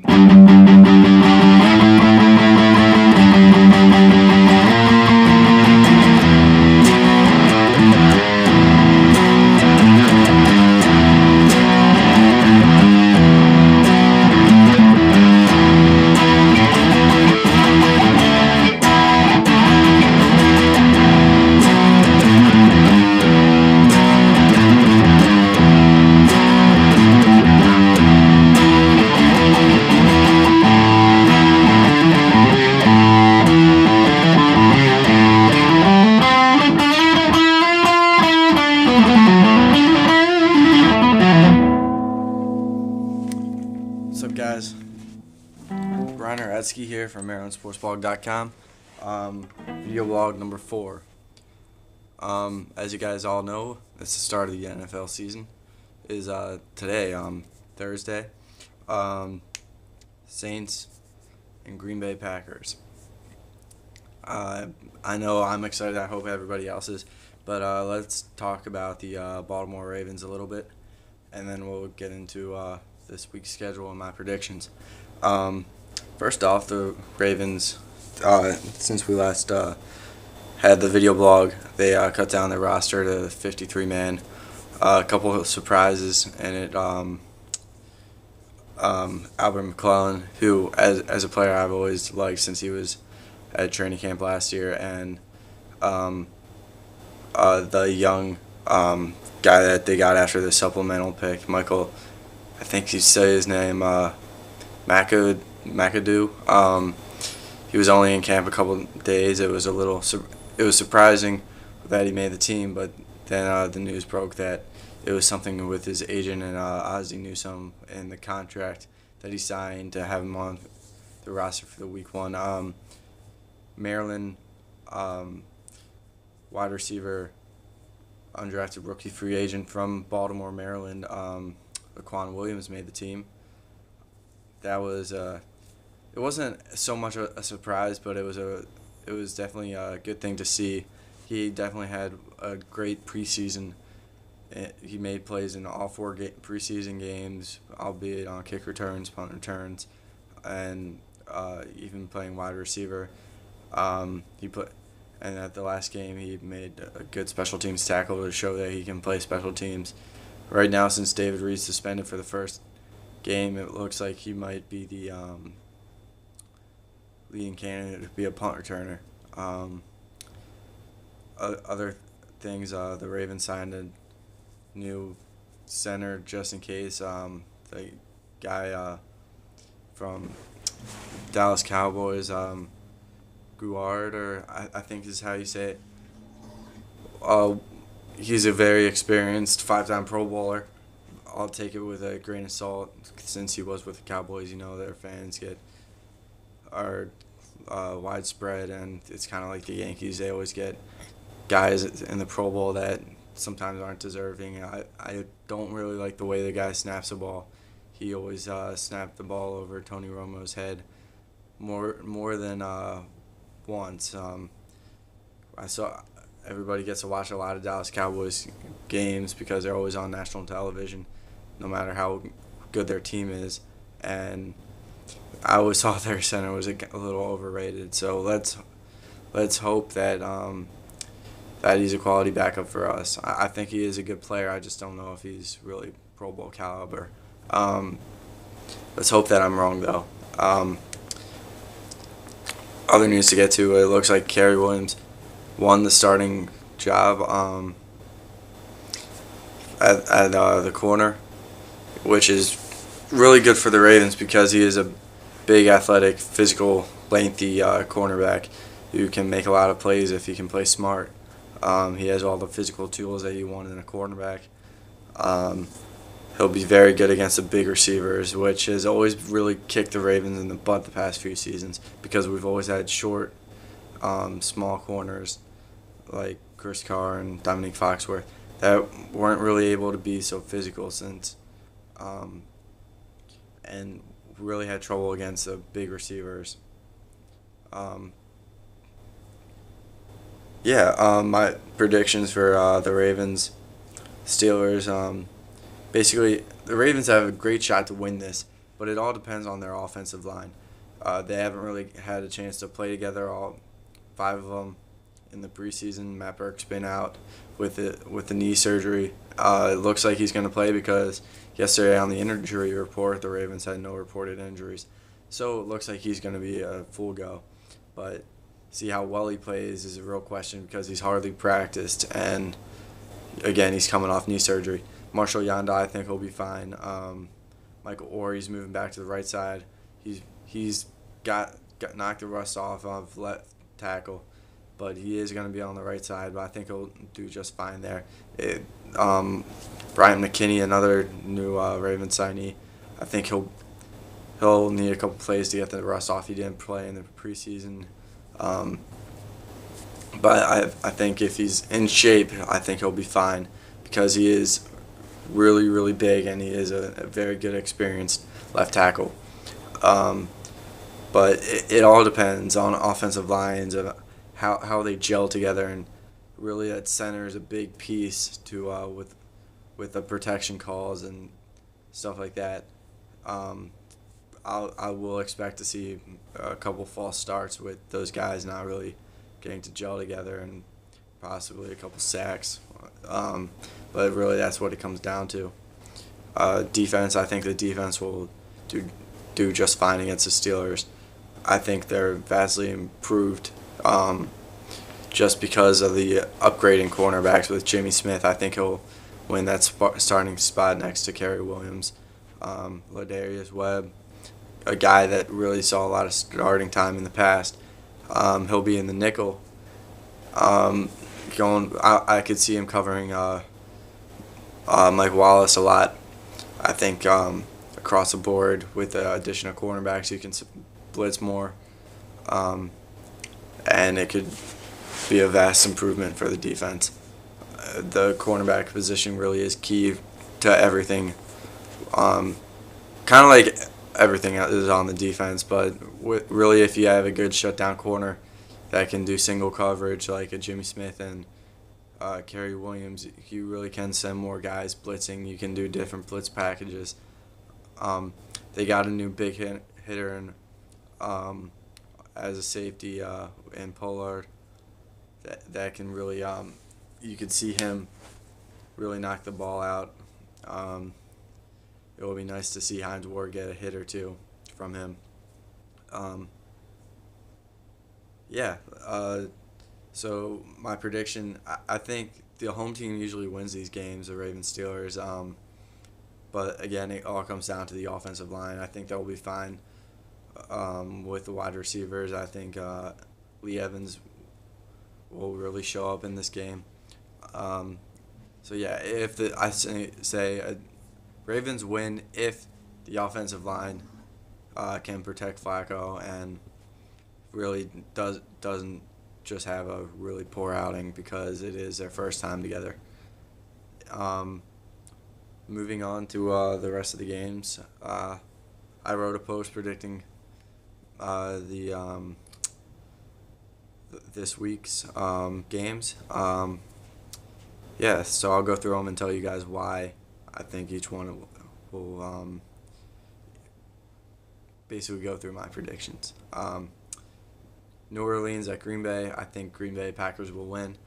What's up, guys? Brian Oretsky here from MarylandSportsBlog.com. Video blog number 4. As you guys all know, it's the start of the NFL season. Is today, Thursday. Saints and Green Bay Packers. I know I'm excited. I hope everybody else is. But let's talk about the Baltimore Ravens a little bit, and then we'll get into this week's schedule and my predictions. First off, the Ravens, since we last had the video blog, they cut down their roster to 53-man. A couple of surprises in it. Albert McClellan, who as a player I've always liked since he was at training camp last year, and the young guy that they got after the supplemental pick, Michael, I think you say his name, McAdoo. He was only in camp a couple days. It was surprising that he made the team, but then the news broke that it was something with his agent and Ozzie Newsome and the contract that he signed to have him on the roster for the Week 1. Maryland wide receiver, undrafted rookie free agent from Baltimore, Maryland, Laquan Williams made the team. That was it wasn't so much a surprise, but it was definitely a good thing to see. He definitely had a great preseason. He made plays in all 4 preseason games, albeit on kick returns, punt returns, and even playing wide receiver. And at the last game, he made a good special teams tackle to show that he can play special teams. Right now, since David Reed's suspended for the first game, it looks like he might be the leading candidate to be a punt returner. Other things, the Ravens signed a new center just in case. The guy from Dallas Cowboys, Guard, or I think is how you say it. He's a very experienced 5-time Pro Bowler. I'll take it with a grain of salt since he was with the Cowboys. You know, their fans are widespread, and it's kind of like the Yankees. They always get guys in the Pro Bowl that sometimes aren't deserving. I don't really like the way the guy snaps the ball. He always snapped the ball over Tony Romo's head more than once. I saw everybody gets to watch a lot of Dallas Cowboys games because they're always on national television, no matter how good their team is. And I always thought their center was a little overrated. So let's hope that that he's a quality backup for us. I think he is a good player. I just don't know if he's really Pro Bowl caliber. Let's hope that I'm wrong, though. Other news to get to, it looks like Kerry Williams won the starting job at the corner, which is really good for the Ravens because he is a big, athletic, physical, lengthy cornerback who can make a lot of plays if he can play smart. He has all the physical tools that you want in a cornerback. He'll be very good against the big receivers, which has always really kicked the Ravens in the butt the past few seasons because we've always had short, small corners like Chris Carr and Dominique Foxworth that weren't really able to be so physical since, and really had trouble against the big receivers. My predictions for the Ravens, Steelers. Basically, the Ravens have a great shot to win this, but it all depends on their offensive line. They haven't really had a chance to play together, all 5 of them, in the preseason. Matt Burke's been out with the knee surgery. It looks like he's going to play because yesterday on the injury report, the Ravens had no reported injuries. So it looks like he's going to be a full go. But see how well he plays is a real question because he's hardly practiced. And, again, he's coming off knee surgery. Marshall Yanda, I think, will be fine. Michael Orr's moving back to the right side. He's got knocked the rust off of left tackle, but he is going to be on the right side. But I think he'll do just fine there. Brian McKinney, another new Ravens signee, I think he'll need a couple plays to get the rust off. He didn't play in the preseason, but I think if he's in shape, I think he'll be fine because he is really, really big and he is a very good, experienced left tackle. But it all depends on offensive lines of how they gel together, and really that center is a big piece to with the protection calls and stuff like that. I will expect to see a couple false starts with those guys not really getting to gel together and possibly a couple sacks. But really that's what it comes down to. Defense, I think the defense will do just fine against the Steelers. I think they're vastly improved just because of the upgrading cornerbacks with Jimmy Smith. I think he'll win that starting spot next to Kerry Williams. Ladarius Webb, a guy that really saw a lot of starting time in the past. He'll be in the nickel. I could see him covering Mike Wallace a lot. I think across the board with the addition of cornerbacks, you can blitz more, and it could be a vast improvement for the defense. The cornerback position really is key to everything. Kind of like everything is on the defense, but really if you have a good shutdown corner that can do single coverage like a Jimmy Smith and Kerry Williams, you really can send more guys blitzing. You can do different blitz packages. They got a new big hitter in, as a safety in Pollard that can really you could see him really knock the ball out. It will be nice to see Hines Ward get a hit or two from him. So my prediction, I think the home team usually wins these games, the Ravens Steelers. But again, it all comes down to the offensive line. I think they'll be fine with the wide receivers. I think Lee Evans will really show up in this game. If I say Ravens win if the offensive line can protect Flacco and really doesn't just have a really poor outing because it is their first time together. Moving on to the rest of the games, I wrote a post predicting this week's games. So I'll go through them and tell you guys why I think each one will basically go through my predictions. New Orleans at Green Bay. I think Green Bay Packers will win.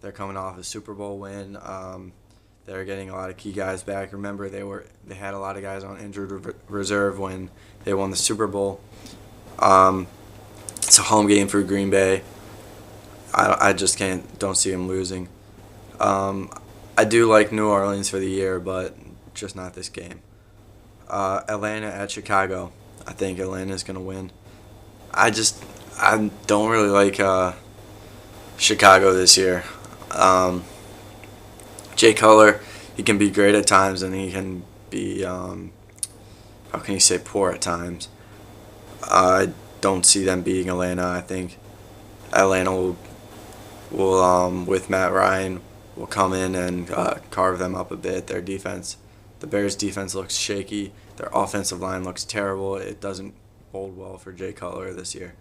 They're coming off a Super Bowl win. They're getting a lot of key guys back. Remember, they had a lot of guys on injured reserve when they won the Super Bowl. It's a home game for Green Bay. I just don't see them losing. I do like New Orleans for the year, but just not this game. Atlanta at Chicago. I think Atlanta's going to win. I don't really like Chicago this year. Jay Cutler, he can be great at times, and he can be, how can you say, poor at times. I don't see them beating Atlanta. I think Atlanta will with Matt Ryan, will come in and carve them up a bit. Their defense, the Bears' defense looks shaky. Their offensive line looks terrible. It doesn't bode well for Jay Cutler this year.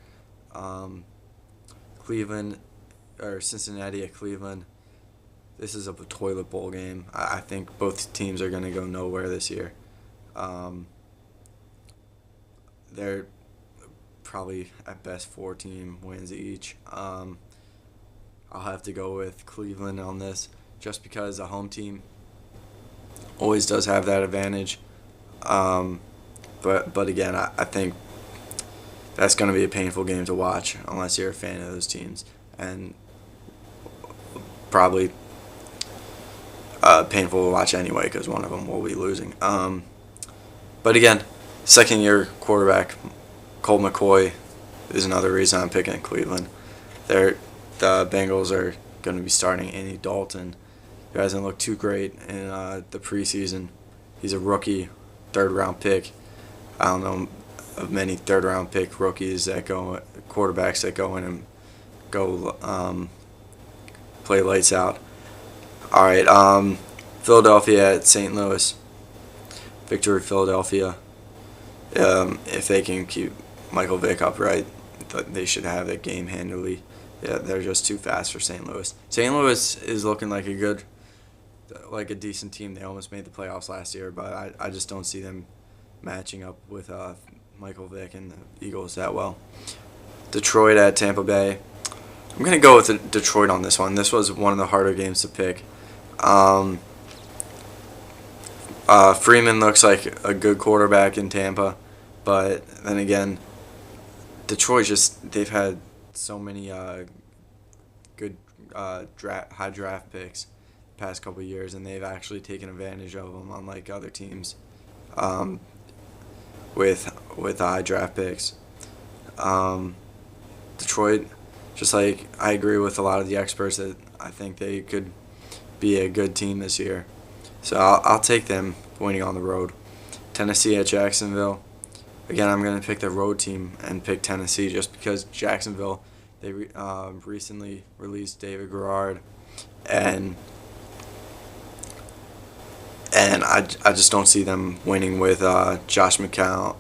Cincinnati at Cleveland. This is a toilet bowl game. I think both teams are going to go nowhere this year. they're probably at best 4 team wins each. I'll have to go with Cleveland on this, just because the home team always does have that advantage. Um, but again, I think that's going to be a painful game to watch unless you're a fan of those teams, and probably painful to watch anyway because one of them will be losing. But again, second-year quarterback Colt McCoy is another reason I'm picking Cleveland. The Bengals are going to be starting Andy Dalton, who hasn't looked too great in the preseason. He's a rookie, third-round pick. I don't know of many third-round pick rookies that go, quarterbacks that go in and go play lights out. All right, Philadelphia at St. Louis. Victory, Philadelphia. If they can keep Michael Vick upright, they should have that game handily. Yeah, they're just too fast for St. Louis. St. Louis is looking like a decent team. They almost made the playoffs last year, but I just don't see them matching up with Michael Vick and the Eagles that well. Detroit at Tampa Bay. I'm going to go with Detroit on this one. This was one of the harder games to pick. Freeman looks like a good quarterback in Tampa, but then again, Detroit they've had so many good high draft picks the past couple of years, and they've actually taken advantage of them, unlike other teams with high draft picks. Detroit, just like I agree with a lot of the experts that I think they could be a good team this year. So I'll take them winning on the road. Tennessee at Jacksonville. Again, I'm going to pick the road team and pick Tennessee just because Jacksonville, they recently released David Garrard, and I just don't see them winning with Josh McCown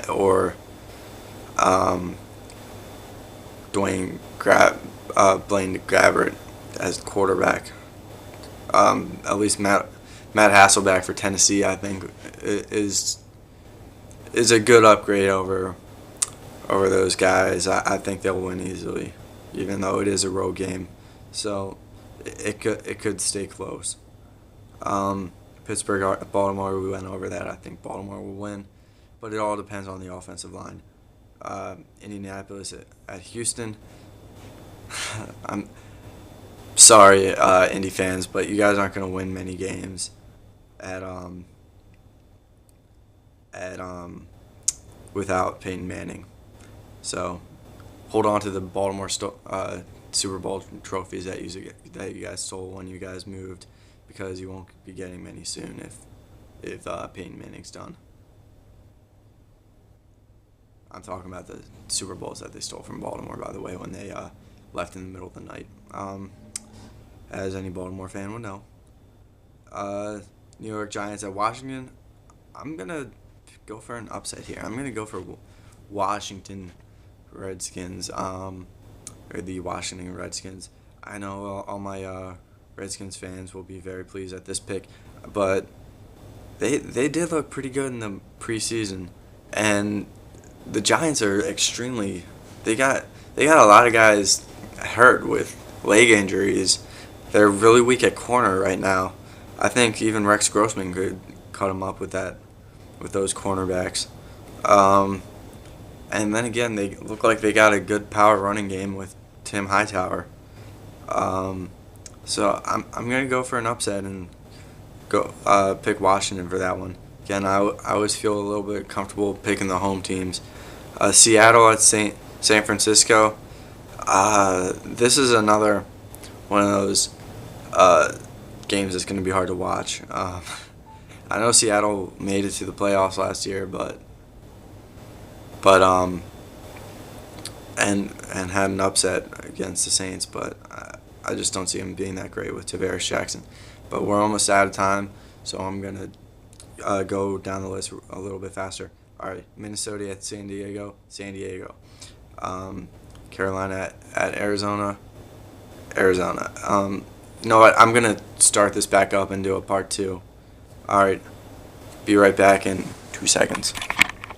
or Blaine Gabbert as quarterback. At least Matt Hasselbeck for Tennessee, I think, is a good upgrade over those guys. I think they'll win easily, even though it is a road game. So it could stay close. Pittsburgh, Baltimore, we went over that. I think Baltimore will win, but it all depends on the offensive line. Indianapolis at Houston. I'm sorry, Indy fans, but you guys aren't going to win many games without Peyton Manning. So hold on to the Baltimore Super Bowl trophies that you guys stole when you guys moved, because you won't be getting many soon if Peyton Manning's done. I'm talking about the Super Bowls that they stole from Baltimore, by the way, when they left in the middle of the night. As any Baltimore fan would know. New York Giants at Washington. I'm going to go for an upset here. I'm going to go for Washington Redskins, or the Washington Redskins. I know all my Redskins fans will be very pleased at this pick, but they did look pretty good in the preseason, and the Giants are extremely. They got a lot of guys hurt with leg injuries. They're really weak at corner right now. I think even Rex Grossman could cut them up with those cornerbacks. And then again, they look like they got a good power running game with Tim Hightower. So I'm gonna go for an upset and go pick Washington for that one. Again, I always feel a little bit comfortable picking the home teams. Seattle at San Francisco. This is another one of those games that's going to be hard to watch. I know Seattle made it to the playoffs last year, and had an upset against the Saints, but I just don't see them being that great with Tavares Jackson. But we're almost out of time, so I'm going to go down the list a little bit faster. All right, Minnesota at San Diego. Carolina at Arizona. You know what? I'm going to start this back up and do a part 2. All right, be right back in 2 seconds.